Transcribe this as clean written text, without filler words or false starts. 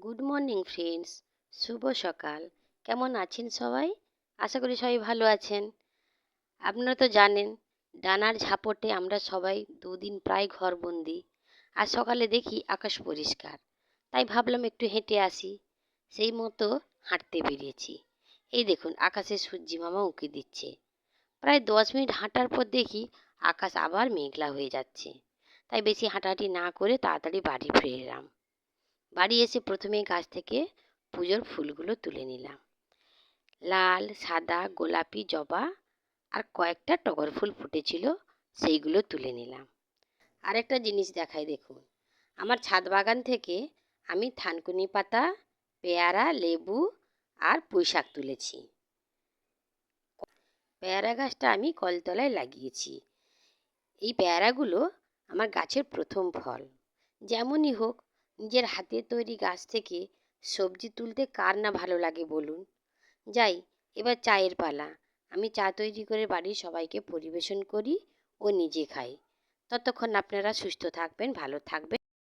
Good morning friends, শুভ সকাল। কেমন আছেন সবাই? আশা করি সবাই ভালো আছেন। আপনারা তো জানেন, ডানার ঝাপটে আমরা সবাই দুদিন প্রায় ঘরবন্দি। আর সকালে দেখি আকাশ পরিষ্কার, তাই ভাবলাম একটু হেঁটে আসি। সেই মতো হাঁটতে বেরিয়েছি। এই দেখুন, আকাশে সূর্যি মামা উঁকি দিচ্ছে। প্রায় 10 মিনিট হাঁটার পর দেখি আকাশ আবার মেঘলা হয়ে যাচ্ছে। তাই বেশি হাঁটাহাঁটি না করে তাড়াতাড়ি বাড়ি ফিরে এলাম। বাড়ি এসে প্রথমেই গাছ থেকে পুজোর ফুলগুলো তুলে নিলাম। লাল, সাদা, গোলাপি, জবা আর কয়েকটা টগর ফুল ফুটেছিল, সেইগুলো তুলে নিলাম। আরেকটা জিনিস দেখাই, দেখুন। আমার ছাদ বাগান থেকে আমি থানকুনি পাতা, পেয়ারা, লেবু আর পুঁইশাক তুলেছি। পেয়ারা গাছটা আমি কলতলায় লাগিয়েছি। এই পেয়ারাগুলো আমার গাছের প্রথম ফল। যেমনই হোক, নিজের হাতে তৈরি গাছ থেকে সবজি তুলতে কার না ভালো লাগে বলুন। যাই, এবার চায়ের পালা। আমি চা তৈরি করে বাড়ির সবাইকে পরিবেশন করি ও নিজে খাই। ততক্ষণ আপনারা সুস্থ থাকবেন, ভালো থাকবেন।